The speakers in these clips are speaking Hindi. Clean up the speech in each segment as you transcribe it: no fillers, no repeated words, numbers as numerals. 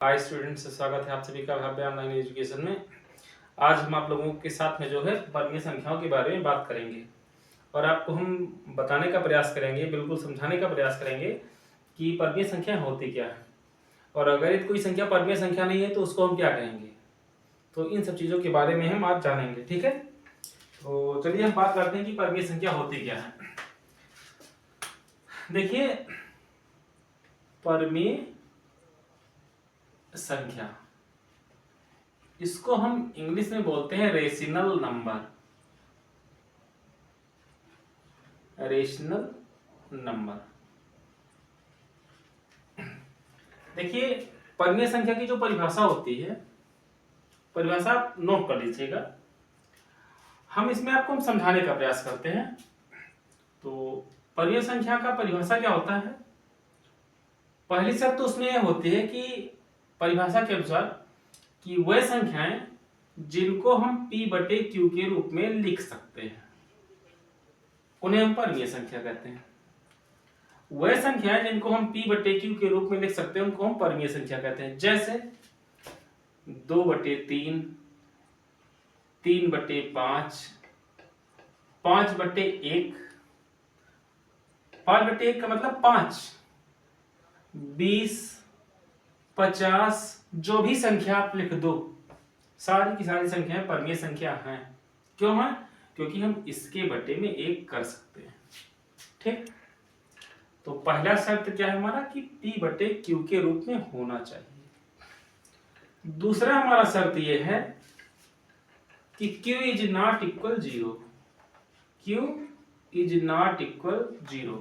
हाय स्टूडेंट्स, स्वागत है आप सभी का भव्य ऑनलाइन एजुकेशन में। आज हम आप लोगों के साथ में जो है वर्गीय संख्याओं के बारे में बात करेंगे और आपको हम बताने का प्रयास करेंगे, बिल्कुल समझाने का प्रयास करेंगे कि वर्गीय संख्या होती क्या है और अगर कोई संख्या वर्गीय संख्या नहीं है तो उसको हम क्या कहेंगे। तो इन सब चीज़ों के बारे में हम आज जानेंगे, ठीक है। तो चलिए हम बात करते हैं कि वर्गीय संख्या होती क्या है। देखिए, वर्गीय संख्या, इसको हम इंग्लिश में बोलते हैं रेशनल नंबर। Rational number. देखिए, वर्गीय संख्या की जो परिभाषा होती है, परिभाषा आप नोट कर लीजिएगा। हम इसमें आपको समझाने का प्रयास करते हैं। तो वर्गीय संख्या का परिभाषा क्या होता है। पहली शर्त तो उसमें यह होती है कि परिभाषा के अनुसार कि वह संख्याएं जिनको हम p/q के रूप में लिख सकते हैं उन्हें हम वर्गीय संख्या कहते हैं। वह संख्याएं जिनको हम p/q के रूप में लिख सकते हैं उनको हम वर्गीय संख्या कहते हैं। जैसे 2/3, 3/5, 5/1। 5/1 का मतलब 5, 20, 50, जो भी संख्या आप लिख दो, सारी की सारी संख्याएं वर्गीय संख्या हैं। क्यों है? क्योंकि हम इसके बटे में 1 कर सकते हैं। ठीक। तो पहला शर्त क्या है हमारा कि p/q के रूप में होना चाहिए। दूसरा हमारा शर्त यह है कि q is not equal 0। q is not equal 0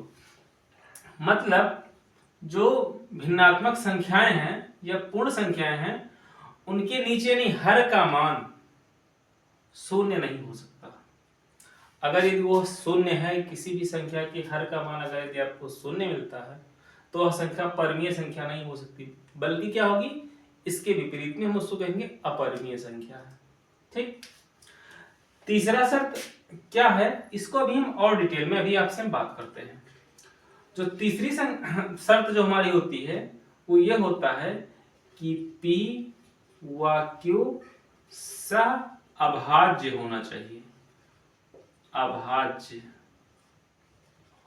मतलब जो भिन्नात्मक संख्याएं हैं या पूर्ण संख्याएं हैं उनके नीचे नहीं हर का मान शून्य नहीं हो सकता। अगर यदि वो शून्य है, किसी भी संख्या के हर का मान अगर यदि आपको शून्य मिलता है तो वह संख्या वर्गीय संख्या नहीं हो सकती, बल्कि क्या होगी, इसके विपरीत में हम उसको कहेंगे अवर्गीय संख्या है। ठीक। तीसरा शर्त क्या है, इसको अभी हम और डिटेल में अभी आपसे बात करते हैं। जो तीसरी शर्त जो हमारी होती है वो ये होता है कि p व q अभाज्य होना चाहिए। अभाज्य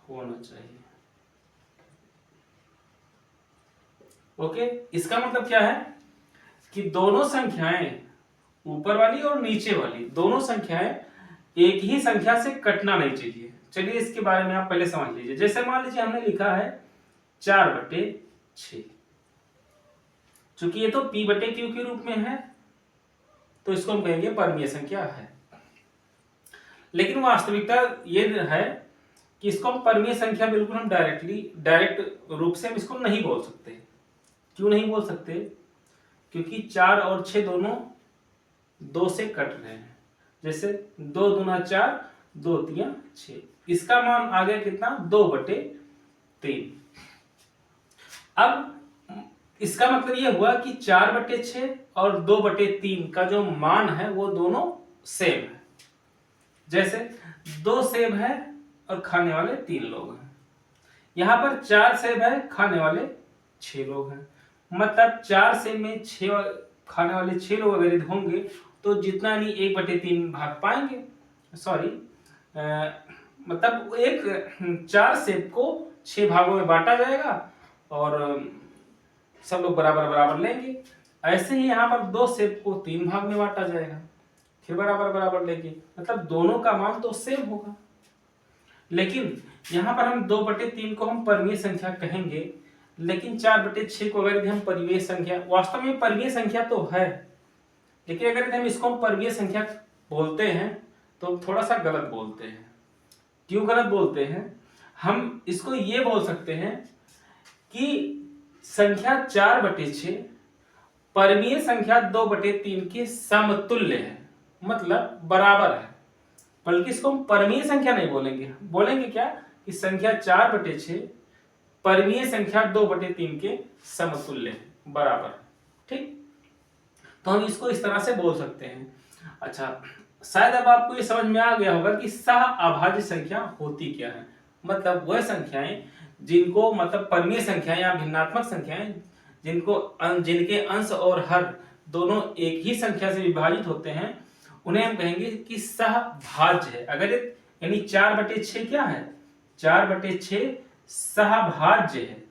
होना चाहिए। ओके। इसका मतलब क्या है कि दोनों संख्याएं, ऊपर वाली और नीचे वाली दोनों संख्याएं एक ही संख्या से कटना नहीं चाहिए। चलिए इसके बारे में आप पहले समझ लीजिए। जैसे मान लीजिए हमने लिखा है 4/6, चूंकि ये तो p/q के रूप में है तो इसको हम कहेंगे वर्गीय संख्या है। लेकिन वास्तविकता ये है कि इसको हम वर्गीय संख्या बिल्कुल हम डायरेक्ट रूप से हम इसको नहीं बोल सकते। क्यों नहीं बोल सकते? क्योंकि 4 और 6 दोनों 2 से कट रहे हैं। जैसे 2 दूना 4, 2 तिया 6, इसका मान आ गया कितना, 2/3। अब इसका मतलब यह हुआ कि 4/6 और 2/3 का जो मान है वो दोनों सेम है। जैसे 2 सेब है और खाने वाले 3 लोग हैं, यहां पर 4 सेब है, खाने वाले 6 लोग हैं। मतलब 4 सेब में 6 खाने वाले 6 लोग अगर होंगे तो जितना नहीं 1/3 भाग पाएंगे। सॉरी, मतलब 4 सेब को 6 भागों में बांटा जाएगा और सब लोग बराबर बराबर लेंगे। ऐसे ही यहाँ पर 2 सेब को 3 भाग में बांटा जाएगा, फिर बराबर बराबर लेंगे, मतलब दोनों का मान तो सेम होगा। लेकिन यहाँ पर हम 2/3 को हम वर्गीय संख्या कहेंगे, लेकिन 4/6 को अगर हम वर्गीय संख्या, वास्तव में वर्गीय संख्या तो है, लेकिन अगर हम इसको वर्गीय संख्या बोलते हैं तो थोड़ा सा गलत बोलते हैं। क्यों गलत बोलते हैं? हम इसको ये बोल सकते हैं कि संख्या 4/6 वर्गीय संख्या 2/3 के समतुल्य है, मतलब बराबर है। बल्कि इसको हम वर्गीय संख्या नहीं बोलेंगे, बोलेंगे क्या कि संख्या 4/6 वर्गीय संख्या 2/3 के समतुल्य है, बराबर। ठीक। तो हम इसको इस तरह से बोल सकते हैं। अच्छा, शायद अब आपको ये समझ में आ गया होगा कि सह अभाज्य संख्या होती क्या है। मतलब वह संख्याएं जिनको, मतलब वर्गीय संख्याएं या भिन्नात्मक संख्याएं जिनके अंश और हर दोनों एक ही संख्या से विभाजित होते हैं उन्हें हम कहेंगे कि सहभाज्य है। अगर यानी 4/6 क्या है, 4/6 सहभाज्य है,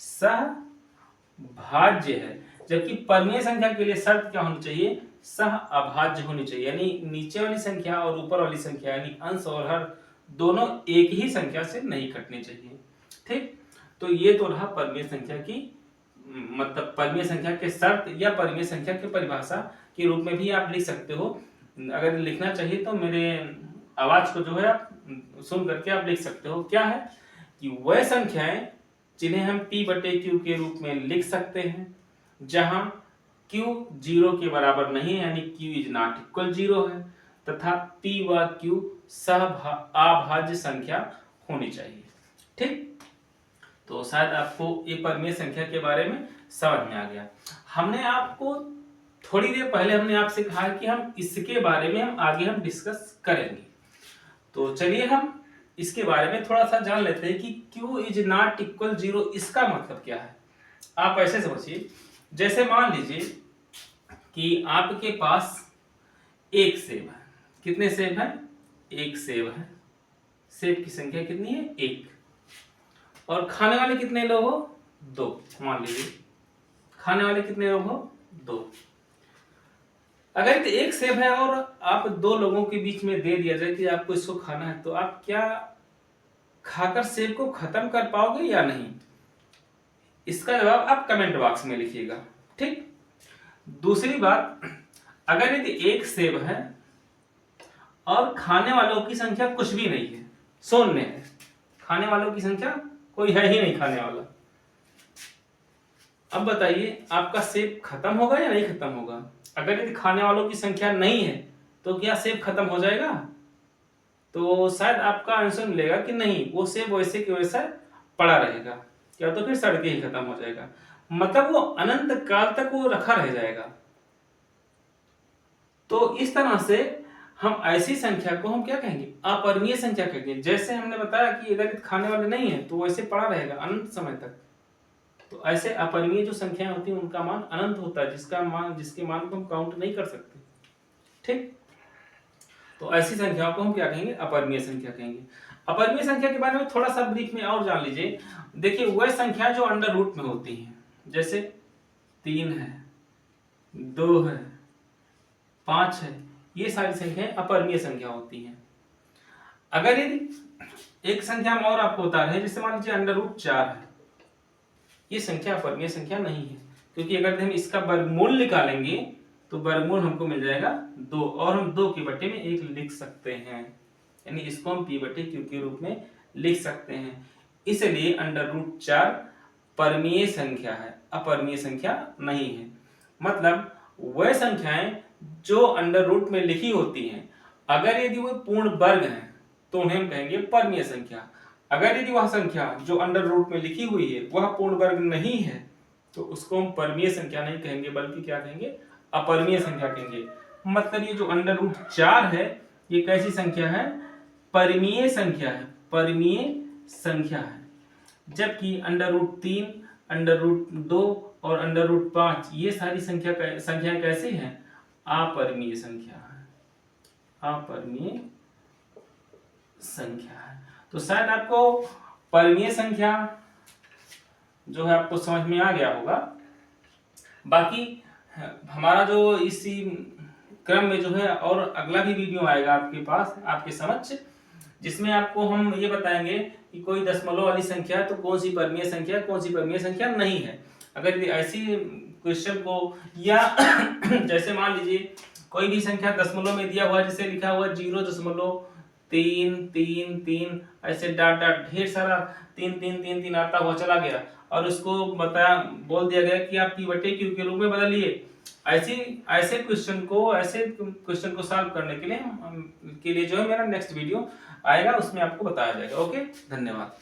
सहभाज्य है। जबकि परमीय संख्या के लिए शर्त क्या होनी चाहिए, सह अभाज्य होनी चाहिए, यानी नीचे वाली संख्या और ऊपर वाली संख्या यानी अंश और हर दोनों एक ही संख्या से नहीं घटने चाहिए। ठीक, तो ये तो रहा परमीय संख्या की मतलब परमीय संख्या के शर्त या परमीय संख्या की परिभाषा के रूप में भी आप लिख सकते हो। अगर लिखना चाहिए तो मेरे आवाज को जो है आप सुन करके आप लिख सकते हो। क्या है कि वह संख्याएं जिन्हें हम p/q के रूप में लिख सकते हैं जहां q 0 के बराबर नहीं है यानी q इज नॉट इक्वल 0 है तथा p व q अभाज्य संख्या होनी चाहिए। ठीक, तो शायद आपको ये परमीय संख्या के बारे में समझ में आ गया। हमने आपको थोड़ी देर पहले हमने आपसे कहा कि हम इसके बारे में आगे हम डिस्कस करेंगे। तो चलिए हम इसके बारे में थोड़ा सा जान लेते हैं कि q इज नॉट इक्वल 0 इसका मतलब क्या है। आप ऐसे समझिए, जैसे मान लीजिए कि आपके पास एक सेब है। कितने सेब हैं, एक सेब है। सेब की संख्या कितनी है, एक। और खाने वाले कितने लोग हो, दो। मान लीजिए खाने वाले कितने लोग हो, दो। अगर एक सेब है और आप दो लोगों के बीच में दे दिया जाए कि आपको इसको खाना है, तो आप क्या खाकर सेब को खत्म कर पाओगे या नहीं? इसका जवाब आप कमेंट बॉक्स में लिखिएगा। ठीक, दूसरी बात, अगर यदि एक सेब है और खाने वालों की संख्या कुछ भी नहीं है, शून्य है, खाने वालों की संख्या कोई है ही नहीं खाने वाला, अब बताइए आपका सेब खत्म होगा या नहीं खत्म होगा? अगर यदि खाने वालों की संख्या नहीं है तो क्या सेब खत्म हो जाएगा? तो शायद आपका आंसर मिलेगा कि नहीं, वो सेब वैसे के वैसा पड़ा रहेगा। क्या तो फिर सड़ के ही खत्म हो जाएगा, मतलब वो अनंत काल तक वो रखा रह जाएगा। तो इस तरह से हम ऐसी संख्या को हम क्या कहेंगे, अपरिमेय संख्या कहेंगे। जैसे हमने बताया कि अगर खाने वाले नहीं है तो वैसे पड़ा रहेगा अनंत समय तक। तो ऐसे अपरिमेय जो संख्याएं होती हैं उनका मान अनंत होता है, जिसके मान को हम काउंट नहीं कर सकते। ठीक, तो ऐसी संख्याओं को हम क्या कहेंगे, अपरिमेय संख्या कहेंगे। अपरिमेय संख्या के बारे में थोड़ा सा ब्रीफ में और जान लीजिए। देखिए वह संख्या जो अंडर रूट में होती है, जैसे 3 है, 2 है, 5 है, ये सारी संख्याएं अपरिमेय संख्या होती हैं। अगर यदि एक संख्या हम और आपको बता रहे हैं, जैसे मान लीजिए अंडर रूट 4 है, ये संख्या अपरिमेय संख्या नहीं है, क्योंकि अगर हम इसका वर्गमूल निकालेंगे तो वर्गमूल हमको मिल जाएगा 2 और हम 2 के बटे में 1 लिख सकते हैं, यानी इसको हम p/q के रूप में लिख सकते हैं। इसलिए अंडर रूट 4 परमीय संख्या है, अपरिमेय संख्या नहीं है। मतलब वह संख्याएं जो अंडर रूट में लिखी होती हैं, अगर यदि वो पूर्ण वर्ग हैं तो उन्हें हम कहेंगे परमीय संख्या। अगर यदि वह संख्या जो अंडर रूट में लिखी हुई है वह पूर्ण वर्ग नहीं है तो उसको हम परमीय संख्या नहीं कहेंगे, बल्कि क्या कहेंगे, अपरिमेय संख्या कहेंगे। मतलब ये जो अंडर रूट 4 है ये कैसी संख्या है, परिमेय संख्या है, परिमेय संख्या है। जबकि अंडर रूट 3, अंडर रूट 2 और अंडर रूट 5 ये सारी संख्याएं कैसी हैं, अपरिमेय संख्या है, अपरिमेय संख्या है। तो शायद आपको परिमेय संख्या जो है आपको समझ में आ गया होगा। बाकी हमारा जो इसी क्रम में जो है और अगला भी वीडियो आएगा आपके पास, आपके समक्ष, जिसमें आपको हम ये बताएंगे कि कोई दशमलव वाली संख्या तो कौन सी परमीय संख्या, कौन सी परमीय संख्या नहीं है। अगर ऐसी क्वेश्चन को या जैसे मान लीजिए कोई भी संख्या दशमलव में दिया हुआ, जैसे लिखा हुआ 0.333 ऐसे डाट ढेर सारा 3 आता हुआ चला गया और उसको बोल दिया गया कि आप p/q के रूप में बदलिए। ऐसे क्वेश्चन को सॉल्व करने के लिए जो है मेरा नेक्स्ट वीडियो आएगा, उसमें आपको बताया जाएगा। ओके, धन्यवाद।